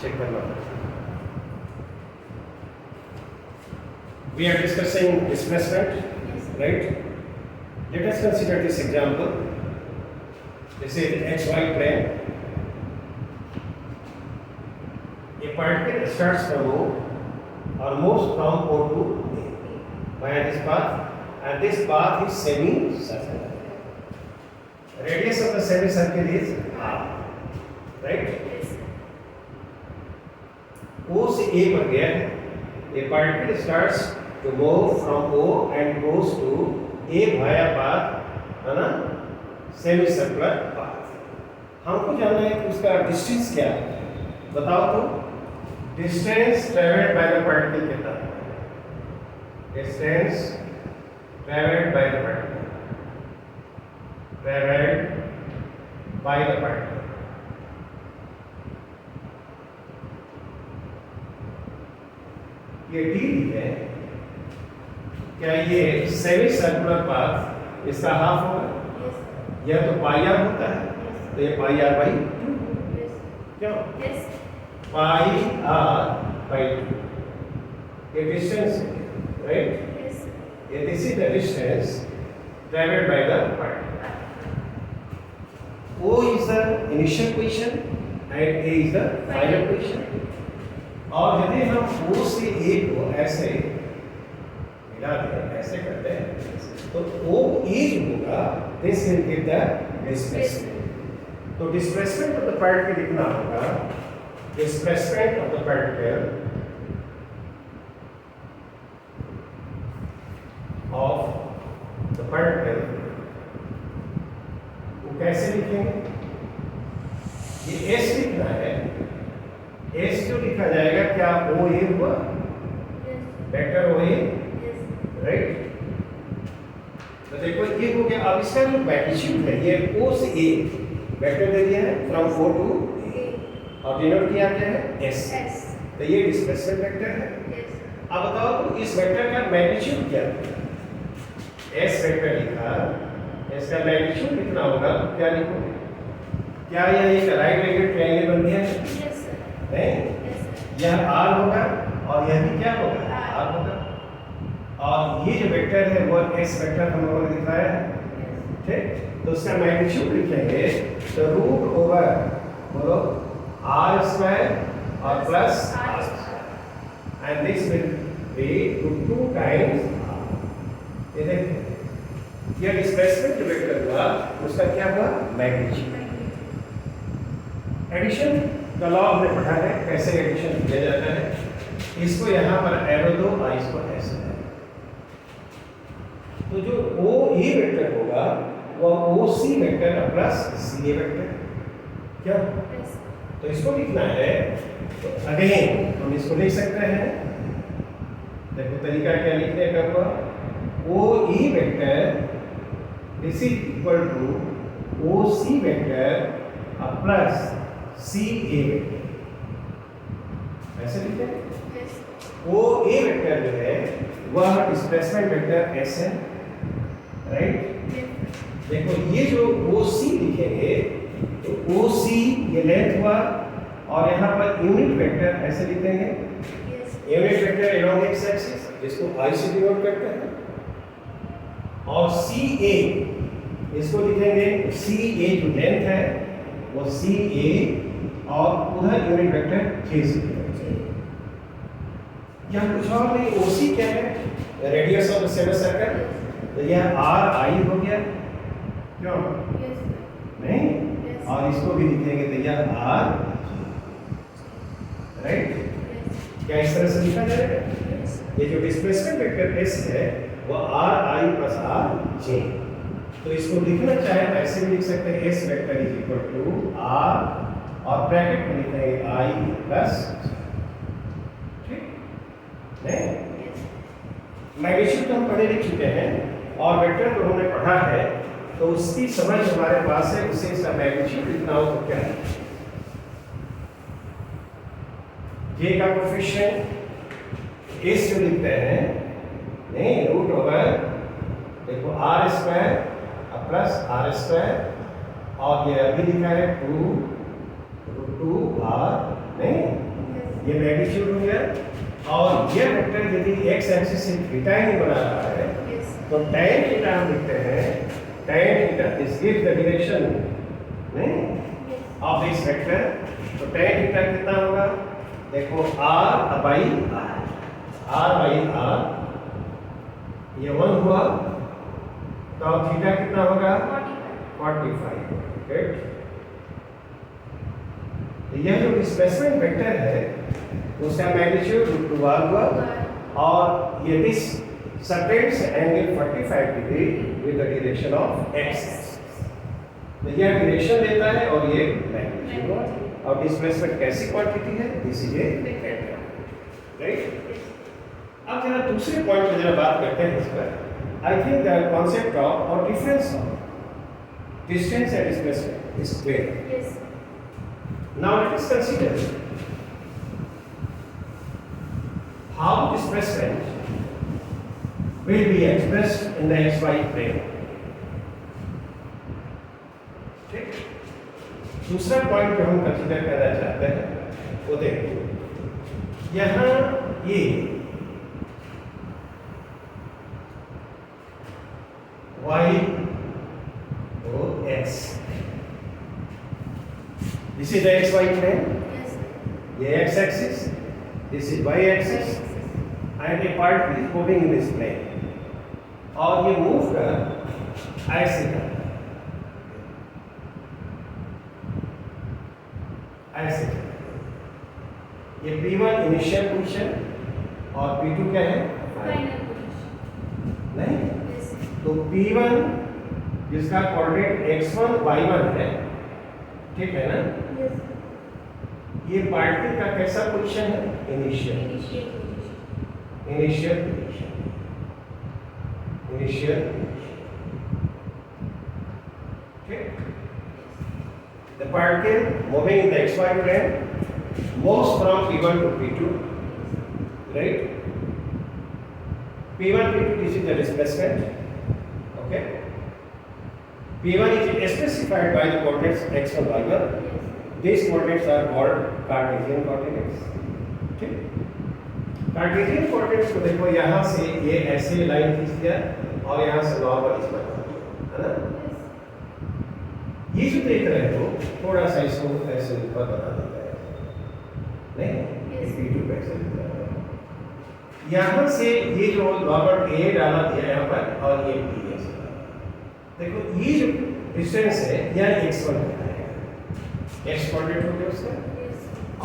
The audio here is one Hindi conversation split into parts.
चेक करना पड़ता है। We are discussing displacement, right? Let us consider this example. This is xy plane. A particle starts from O or moves from O to A via this path, and this path is semicircular. Radius of the semicircle is r, right? O से A पर गया है. A particle starts to move from O and goes to A via path, है ना? Semicircular path. हमको जानना है कि उसका डिस्टेंस क्या है. बताओ तो. Distance travelled by the particle कितना है? Distance travelled by the particle. Travelled by the particle. ये डी है. क्या ये सेमी सर्कुलर पाथ इसका हाफ होगा? यह तो पाई आर होता है. तो ये पाई आर बाई 2. क्यों? Pi r by 2. ये डिस्टेंस है, राइट? ये this is the distance travelled by the particle. O is the initial position and A is the final position. और यदि हम O से A को ऐसे मिला दें, ऐसे करते हैं, तो O A जो होगा, this will give the displacement. तो displacement of the particle कितना होगा? Displacement of the particle वो कैसे लिखेंगे? ये S लिखना है. S जो लिखा जाएगा क्या O A हुआ? Vector O A, right? तो देखो ये हो गया. अब इसका जो मैग्नीट्यूड है, ये O से A वेक्टर दे दिया है फ्रॉम O टू A और डिनोट किया क्या है? S. तो ये डिस्प्लेसमेंट वेक्टर है. अब बताओ तो इस वेक्टर का मैग्नीट्यूड क्या है? S वेक्टर लिखा, इसका मैग्नीट्यूड कितना होगा? क्या लिखोगे? क्या यह एक राइट एंगल ट्रायंगल बन गया है? नहीं, यह R होगा और यह भी क्या होगा? R होगा. और ये जो वेक्टर है वो S वेक्टर हम लोगों ने दिखाया है, ठीक? तो उसका मैग्नीट्यूड लिखेंगे तो रूट ओवर बोलो R स्क्वायर और plus R square, and this will B 2 times R. ये देखो ये डिस्प्लेसमेंट जो वेक्टर हुआ उसका क्या हुआ? मैग्नीट्यूड. एडिशन का लॉ हमने पढ़ा है, कैसे एडिशन किया जाता है. इसको यहाँ पर एरो दो और इसको ऐसे है. तो जो O A वेक्टर होगा वह O C vector plus C A vector. क्या? तो इसको लिखना है तो अगेन हम इसको लिख सकते हैं. देखो तरीका क्या लिखने का हुआ. O E vector this is equal to O C vector plus C A vector. ऐसे लिखते हैं. O A वेक्टर जो है वह डिस्प्लेसमेंट वेक्टर S है, राइट? देखो ये जो O C लिखेंगे तो O C ये लेंथ हुआ और यहाँ पर यूनिट वेक्टर ऐसे लिखेंगे. Unit vector along x axis जिसको I से डिनोट करते हैं. और C A इसको लिखेंगे C A जो लेंथ है वो C A और उधर यूनिट वेक्टर 3 से. यह कुछ और नहीं. OC क्या है? Radius of the semicircle. तो यह RI हो गया. क्यों? नहीं. और इसको भी लिखेंगे तो यह R, राइट? क्या इस तरह से लिखा जाएगा? ये जो डिस्प्लेसमेंट वेक्टर S है वो RI प्लस RJ. तो इसको लिखना चाहे तो ऐसे भी लिख सकते हैं. S vector is equal to R और ब्रैकेट में लिखेंगे I प्लस, ठीक? नहीं, मैग्नीट्यूड तो हम पढ़े लिख चुके हैं और वेक्टर को हमने पढ़ा है तो उसकी समझ हमारे पास है. उसे इसका मैग्नीट्यूड कितना हो तो क्या है? J का कोएफिशिएंट S जो लिखते हैं, नहीं, रूट ओवर देखो R square plus R square और ये अभी लिखा है 2 R, नहीं ये मैग्नीट्यूड हो गया। और ये वेक्टर यदि एक्स एक्सिस से थीटा ही बना रहा है तो tan थीटा हम लिखते हैं, tan theta this gives the direction of this vector. तो tan थीटा कितना होगा, देखो r बाई r, ये 1 हुआ, तो थीटा कितना होगा 45। राइट, यह जो डिस्प्लेसमेंट वेक्टर है उसका मैग्नीट्यूड √2r हुआ, और ये this subtends angle 45 degree with the direction of x। तो यह डायरेक्शन देता है और ये मैग्नीट्यूड हुआ। और डिस्प्लेसमेंट कैसी क्वांटिटी है, this is a vector. Right, अब जरा दूसरे पॉइंट पे जरा बात करते हैं इस पर। I think the concept of और difference of distance and displacement is clear. Now let us consider how displacement will be expressed in the xy plane। ठीक, दूसरा पॉइंट जो हम कंसीडर करना चाहते हैं वो देखो, यहां ये y और x, this is the xy plane, ये x axis, this is y axis, and a part is moving in this plane, और ये मूव कर ऐसे कर ऐसे कर। ये P1 इनिशियल पोजीशन और P2 क्या है फाइनल पोजीशन। नहीं, तो P1 जिसका कोऑर्डिनेट x1 y1 है, ठीक है ना, ये पार्टिकल का कैसा पोजीशन है, इनिशियल पोजीशन। ठीक, the particle moving in the xy plane moves from P1 to P2, right? P1 P2, this is the displacement. Okay, P1 is specified by the coordinates x1 y1. These coordinates are called Cartesian coordinates। ठीक, कार्टेशियन कोऑर्डिनेट्स को देखो, यहाँ से ये ऐसे लाइन खींच दिया और यहाँ से नॉर्मल इस पर, है ना। ये जो देख रहे हो थोड़ा सा इसको ऐसे ऊपर बना देता है, नहीं P2 पे ऐसे दिख रहा है। यहाँ से ये जो नॉर्मल A डाला दिया यहाँ पर और ये B ऐसे, देखो ये जो डिस्टेंस है यह x1 है, x कोऑर्डिनेट हो गया उसका,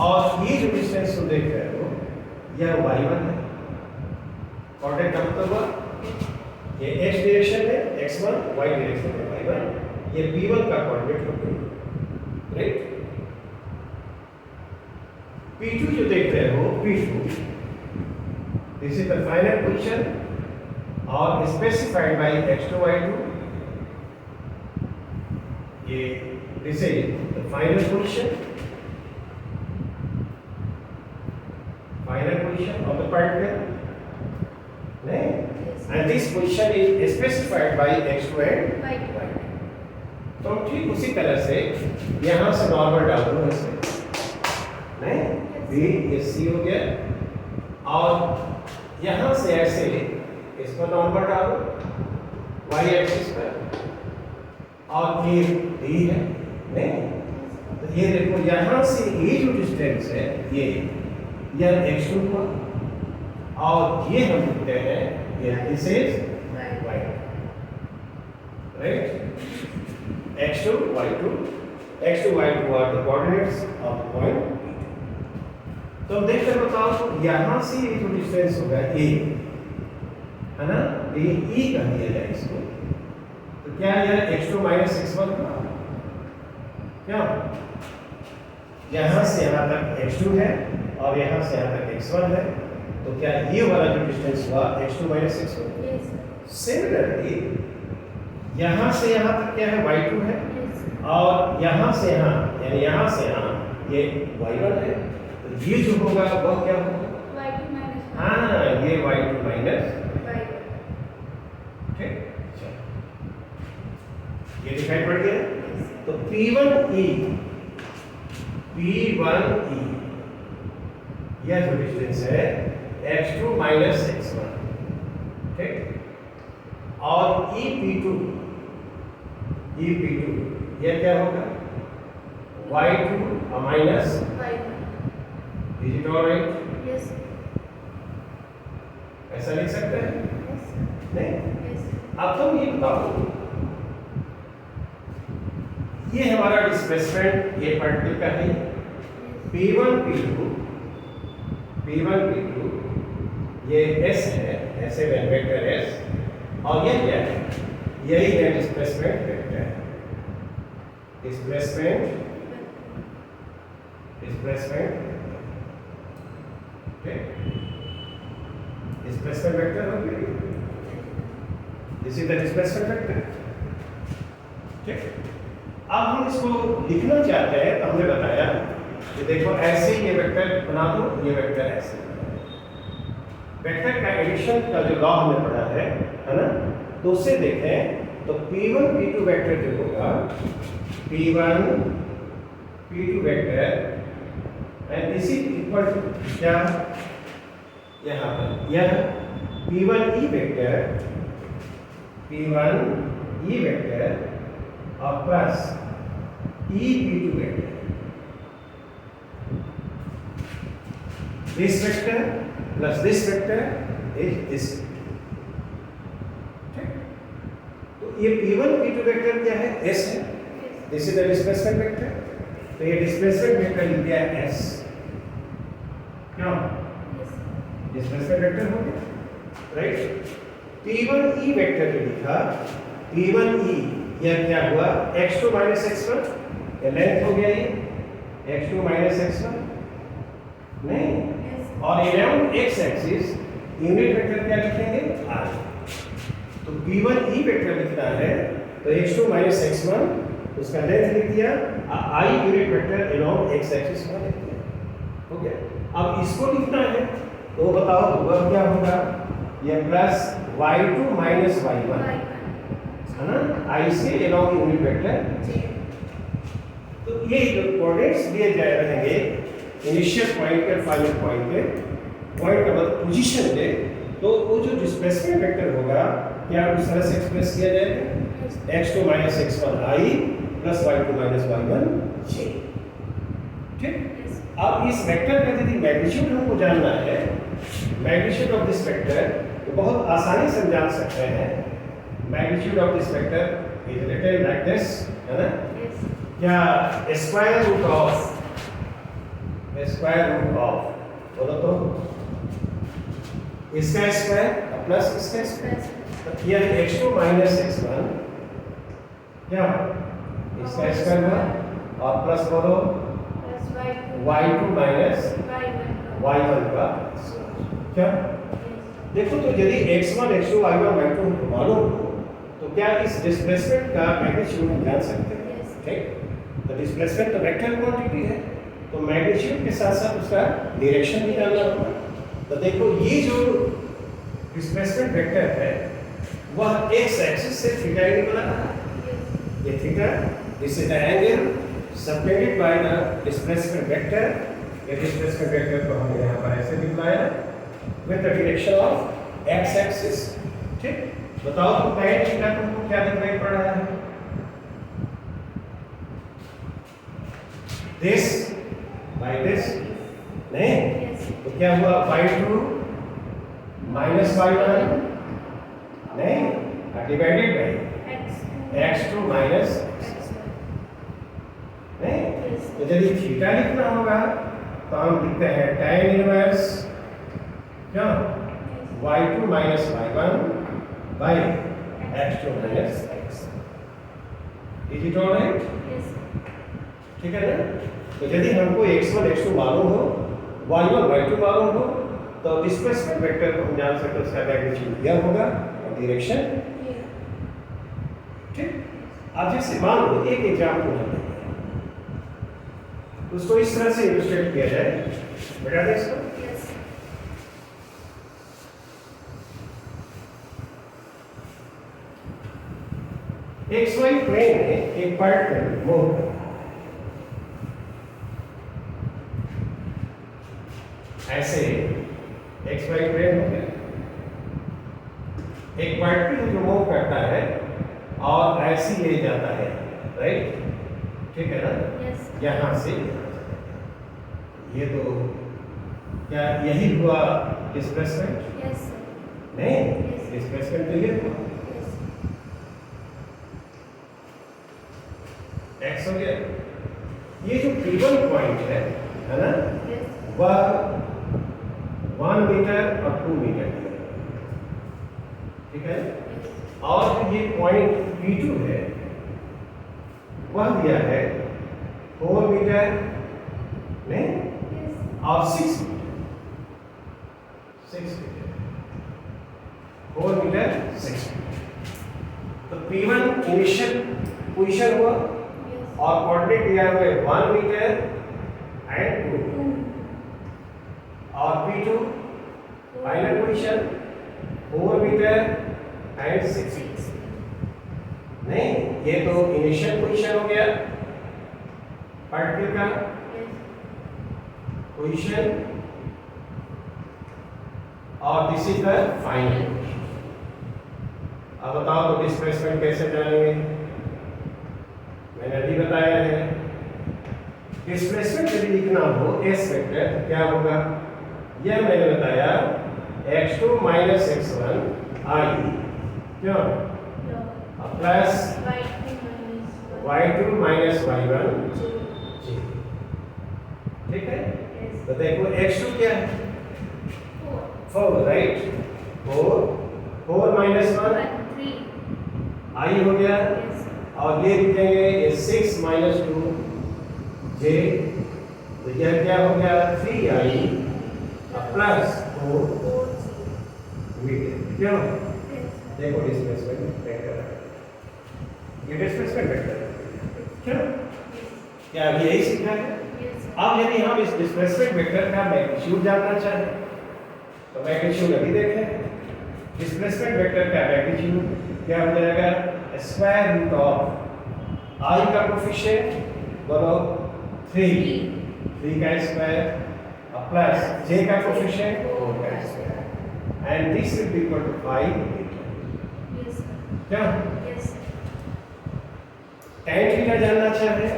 और ये जो डिस्टेंस तुम देख रहे हो यह y1 है। कोऑर्डिनेट का मतलब हुआ ये x डायरेक्शन में x1, y डायरेक्शन में y1, ये P1 का कोऑर्डिनेट हो गया। राइट, P2 जो देख रहे हो, P2 this is the final position और स्पेसिफाइड बाय x2 y2। ये this is the final position of the particle, and this position is specified by x2 and y2। तो ठीक उसी तरह से यहाँ से नॉर्मल डाल दो ऐसे, नहीं B ये C हो गया, और यहाँ से ऐसे इस पर नॉर्मल डालो y एक्सिस पर, और ये D है, नहीं तो ये देखो यहाँ से ये जो डिस्टेंस है यह x2 हुआ, और ये हम लिखते हैं ये this is y, right. x2 y2 are the coordinates of the point P2। तो देखकर बताओ, तो यहाँ से ये जो डिस्टेंस होगा a, है ना, ये e कह दिया जाए इसको, तो क्या यह x2 माइनस x1 का, क्या यहाँ से यहाँ तक x2 है और यहाँ से यहाँ तक x1 है, तो क्या ये वाला जो डिस्टेंस हुआ x2 माइनस x1। सिमिलरली यहाँ से यहाँ तक क्या है y2 है, और यहाँ से यहाँ यानी यहाँ से यहाँ ये y1 है, तो ये जो होगा वह क्या होगा y2 माइनस, हाँ ये y2 माइनस y1। ठीक, ये दिखाई पड़ गया। तो P1E यह जो डिस्टेंस है x2 माइनस x1, ठीक। और EP2 यह क्या होगा y2 minus y1। Is it alright? Yes. ऐसा लिख सकते हैं? यस। नहीं? यस। अब तुम ये बताओ, ये हमारा डिस्प्लेसमेंट ये पार्टिकल का है P1 P2 ये S है, ऐसे वेक्टर S, और ये क्या है? यही है displacement vector. Displacement displacement vector हो गया। This is the displacement vector, ठीक। अब हम इसको लिखना चाहते हैं, तो हमने बताया कि देखो ऐसे ये वेक्टर बना दो, ये वेक्टर ऐसे। वेक्टर का एडिशन का जो लॉ हमने पढ़ा है ना, तो उससे देखें तो P1 P2 वेक्टर जो होगा, P1 P2 vector and this is equal to क्या, यहाँ पर यह P1 E वेक्टर और plus EP2 vector, this vector plus this vector is this, ठीक। तो ये P1 P2 वेक्टर क्या है? S है। This is the displacement vector, तो ये डिस्प्लेसमेंट वेक्टर लिख दिया S, क्यों? डिस्प्लेसमेंट वेक्टर हो गया, राइट। P1 E वेक्टर जो लिखा, P1 E यह क्या हुआ? x2 माइनस x1, ये लेंथ हो गया, ये x2 माइनस x1 नहीं, और around x axis unit vector क्या लिखेंगे? r। तो P1 E वेक्टर लिखना है तो x2 माइनस x1 उसका लेंथ लिख दिया, I unit vector around x axis का लिख दिया, हो गया। अब इसको लिखना है तो बताओ वह क्या होगा? ये प्लस y2 माइनस y1 है ना, I से अराउंड यूनिट वेक्टर। तो ये जो कोऑर्डिनेट्स दिए जाए रहेंगे इनिशियल पॉइंट के फाइनल पॉइंट के, पॉइंट का मतलब पोजीशन पे, तो वो जो डिस्प्लेसमेंट वेक्टर होगा क्या उस तरह से एक्सप्रेस किया जाएगा? x2 minus x1 I plus y2 minus y1 j, ठीक। अब इस वेक्टर का यदि मैग्नीट्यूड हमको जानना है, मैग्नीट्यूड ऑफ दिस वेक्टर, तो बहुत आसानी से हम जान सकते हैं। Magnitude of this vector is written like this, है ना? क्या स्क्वायर रूट ऑफ बोलो तो इसका स्क्वायर प्लस इसका स्क्वायर, यह x2 माइनस x1 क्या इसका स्क्वायर हुआ, और प्लस बोलो y2 माइनस y1 का क्या। देखो तो यदि x1 x2 y1 y2 मालूम हो तो क्या इस डिस्प्लेसमेंट का मैग्नीट्यूड हम जान सकते हैं, ठीक। तो डिस्प्लेसमेंट तो वेक्टर क्वांटिटी है, तो मैग्नीट्यूड के साथ साथ उसका डायरेक्शन भी जानना होगा। तो देखो ये जो डिस्प्लेसमेंट वेक्टर है वह x एक्सिस से थीटा एंगल बना रहा है, ये theta, this is the angle subtended by the displacement vector. ये डिस्प्लेसमेंट वेक्टर को हमने यहाँ पर ऐसे दिखाया with the direction of x axis, ठीक। बताओ तो tan थीटा तुमको क्या दिखाई पड़ रहा है? दिस बाय दिस नहीं, तो क्या हुआ? y2 माइनस y1 नहीं, डिवाइडेड बाय x2 माइनस नहीं। तो यदि थीटा लिखना होगा तो हम लिखते हैं tan इनवर्स क्या y2 minus y1 by x2 minus x। Is it alright? ठीक है ना? तो यदि हमको x1 x2 मालूम हो, y1 y2 मालूम हो, तो डिस्प्लेसमेंट वेक्टर को हम जान सकते हैं उसका मैग्नीट्यूड यह होगा और डायरेक्शन, ठीक। अब जैसे मान लो एक एग्जांपल है, उसको इस तरह से इलस्ट्रेट किया जाए, बता दें इसको। XY प्लेन में एक पार्टिकल मूव कर रहा है, ऐसे एक्स वाई प्लेन हो गया। एक पार्टिकल जो मूव करता है और ऐसे ले जाता है, राइट, ठीक है ना? Yes. यहाँ से ये तो क्या यही हुआ डिस्प्लेसमेंट? Yes. नहीं, Yes. डिस्प्लेसमेंट तो ये हुआ, Yes. एक्स हो गया। ये जो P1 पॉइंट है ना, Yes. वह 1 मीटर और 2 मीटर दिया, ठीक है? Yes. और ये पॉइंट P2 है, वह दिया है 4 मीटर नहीं Yes. और 6 मीटर, 6 मीटर, 4 मीटर 6 मीटर। तो P1 इनिशियल पोजीशन हुआ Yes. और कोऑर्डिनेट दिया हुआ है 1 मीटर एंड 2, 2. और P2 final position 4 metre and 6 metre. नहीं, ये तो इनिशियल पोजीशन हो गया पार्टिकल का, Yes. पोजीशन, और this is the final position. अब बताओ तो डिस्प्लेसमेंट कैसे जानेंगे? मैंने अभी बताया है, डिस्प्लेसमेंट यदि लिखना हो एस वेक्टर तो क्या होगा? यह मैंने बताया x2 माइनस x1 आई, क्यों? No. Plus Y2 minus y2 minus y1 2. जी, ठीक है? Yes. तो देखो x2 क्या है? 4. 4, राइट, 4 माइनस 1 3. आई हो गया, Yes. और ये लिखेंगे ये 6 माइनस 2 जे, तो यह क्या हो गया 3i प्लस 4 4. मीटर, क्यों? Yes. देखो डिस्प्लेसमेंट वेक्टर है, ये डिस्प्लेसमेंट वेक्टर है, क्यों? क्या अभी यही सीखा है? Yes. अब यदि हम इस डिस्प्लेसमेंट वेक्टर का मैग्नीट्यूड जानना चाहें तो मैग्नीट्यूड अभी देखें। डिस्प्लेसमेंट वेक्टर का मैग्नीट्यूड क्या हो जाएगा? स्क्वायर रूट ऑफ आई का कोफिशिएंट बोलो 3 का स्क्वायर प्लस जे का कोफिशिएंट 4 का square, and this will be equal to 5 metre, Yes. क्या? Yes. tan थीटा जानना चाहे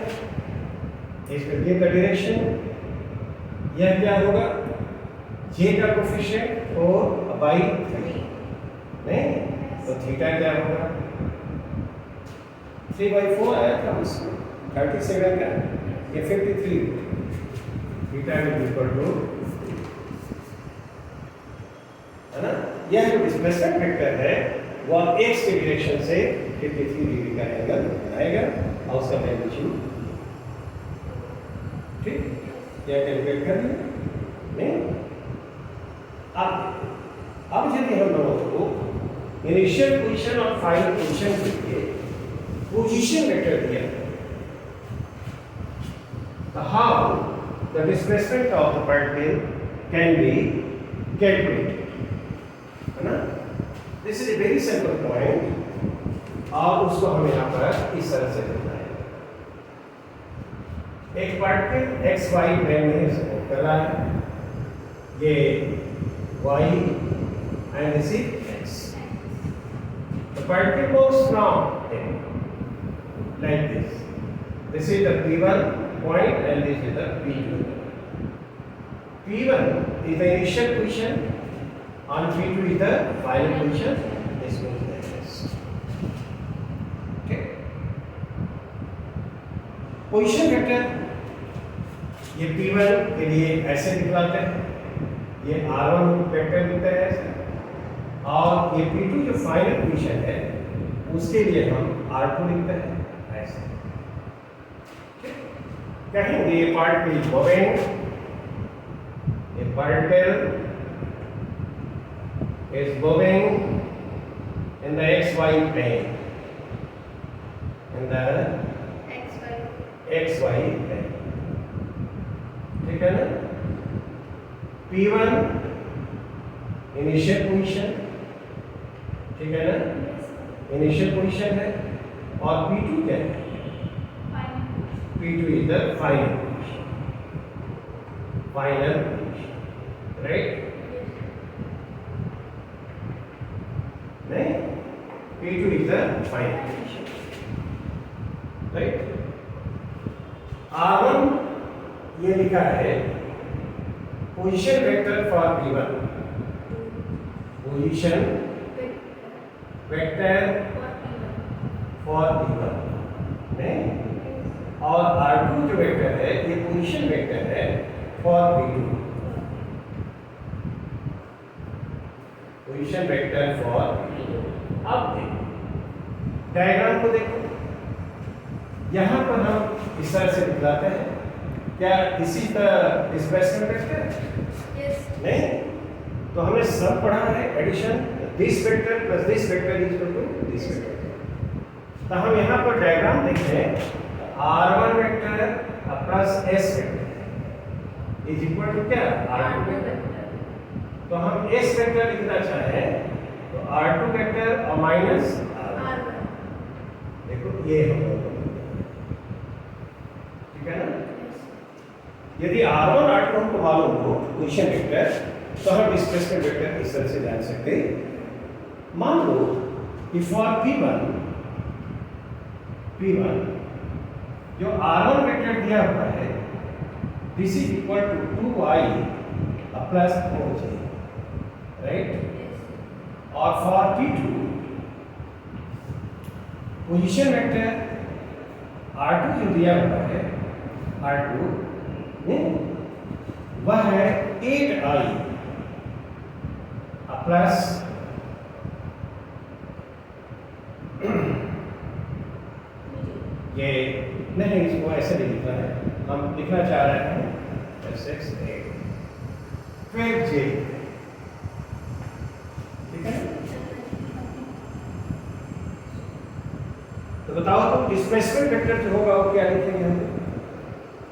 इसमें गिव द डायरेक्शन, यह क्या होगा? जे का कोफिशिएंट और बाई 3, नहीं तो थीटा क्या होगा? 3/4 आया था उसमें 37 का, ये 53, theta will be equal to, है ना? यह जो डिस्प्लेसमेंट वेक्टर है वह एक्स के डायरेक्शन से 53 डिग्री का एंगल बनाएगा और उसका मैग्नीट्यूड, ठीक, यह कैलकुलेट कर लिया नहीं? अब यदि हम लोगों को इनिशियल पोजीशन और फाइनल पोजीशन के लिए पोजीशन वेक्टर दिया है, तो how the displacement of the particle can be calculated, है ना? This is a very simple point, और उसको हम यहाँ पर इस तरह से लिखना है। एक पार्टिकल एक्स वाई प्लेन में सपोर्ट कर रहा है, ये y and this is x. The particle moves from like this. This is the P1 point and this is the P2. P1 is the initial position and P2 is the final position. This goes like this. Okay. Position vector ये P1 के लिए ऐसे दिखलाते हैं, ये R1 वेक्टर लिखते हैं ऐसे, और ये P2 जो फाइनल पोजीशन है उसके लिए हम R2 लिखते हैं ऐसे, ठीक? कहेंगे ये पार्टिकल मूविंग, ये particle is moving in the xy plane, in the xy plane, ठीक है ना? P1 इनिशियल पोजीशन, ठीक है ना? इनिशियल पोजीशन है, और P2 क्या है? P2 is the final position, final position, right? नहीं, P2 is the final position, right? R1 ये लिखा है position vector for P1, position vector for P1, नहीं? और R2 जो वेक्टर है ये पोजीशन वेक्टर है for P2, position vector for P2। अब देखो डायग्राम को, देखो यहाँ पर हम इस तरह से दिखलाते हैं, क्या इसी तरह डिस्प्लेसमेंट वेक्टर? Yes. नहीं, तो हमने सब पढ़ा है addition, this vector plus this vector is equal to this vector. तो हम यहाँ पर डायग्राम देखें, R1 vector plus S vector is equal to क्या? R2 vector. तो हम S वेक्टर लिखना चाहें तो R2 वेक्टर और माइनस R1। देखो ये हम लोग, ठीक है ना? यदि R1 R2 हमको मालूम हो पोजीशन वेक्टर, तो हम डिस्प्लेसमेंट वेक्टर इस तरह से जान सकते हैं। मान लो कि फॉर P1 जो R1 वेक्टर दिया हुआ है, this is equal to 2i plus 4j, right? और for P2 position vector R2 जो दिया हुआ है, R2 वह है 8i प्लस ये नहीं, इसको ऐसे नहीं लिखना है, हम लिखना चाह रहे हैं S6 12j, ठीक है? तो बताओ तो डिस्प्लेसमेंट वेक्टर जो होगा वो क्या लिखेंगे हम?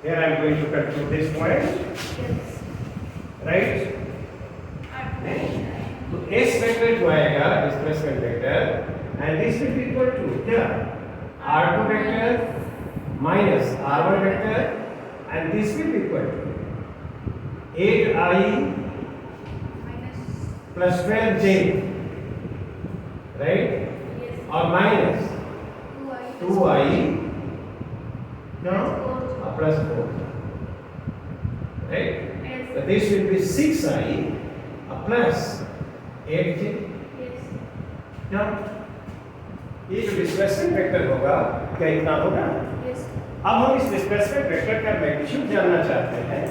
Here I am going to conclude this point, Yes. right? तो S वेक्टर जो आएगा displacement vector, and this will be equal to क्या? R2 vector minus R1 vector, and this will be equal to 8i plus 12j, right? Yes. और minus 2i plus 4, right? Yes. So this will be 6i plus 8j. Yes. क्या? ये जो डिस्प्लेसमेंट वेक्टर होगा क्या इतना होगा? Yes. अब हम इस डिस्प्लेसमेंट वेक्टर का मैग्नीट्यूड जानना चाहते हैं।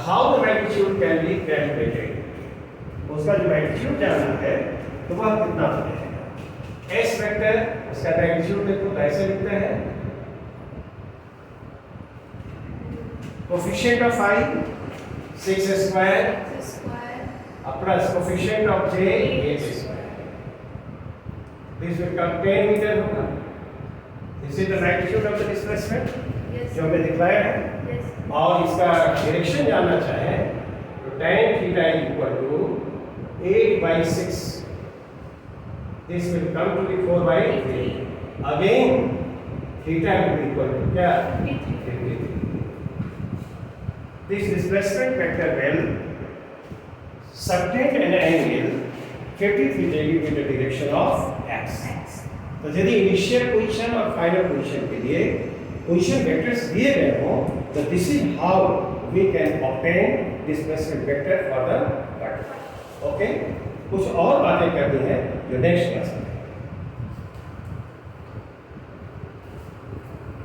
How the magnitude can be calculated? उसका जो मैग्नीट्यूड जानना है तो वह कितना हो जाएगा? S वेक्टर उसका मैग्नीट्यूड देखो कैसे लिखते हैं? Coefficient of i 6 square plus coefficient of j 8 square, this will come 10 metre होगा। This is the magnitude of the displacement Yes. जो हमने दिखाया है। Yes. और इसका डायरेक्शन जानना चाहें तो tan theta equal to 8/6, this will come to be 4/3, again theta will be equal to क्या? 53। This displacement vector will subtend an angle 53 degree in the direction of x. तो यदि इनिशियल पोजीशन और फाइनल पोजीशन के लिए पोजीशन वेक्टर्स दिए गए हो, तो this is how we can obtain displacement vector for the particle. Okay, कुछ और बातें करनी है जो नेक्स्ट क्लास में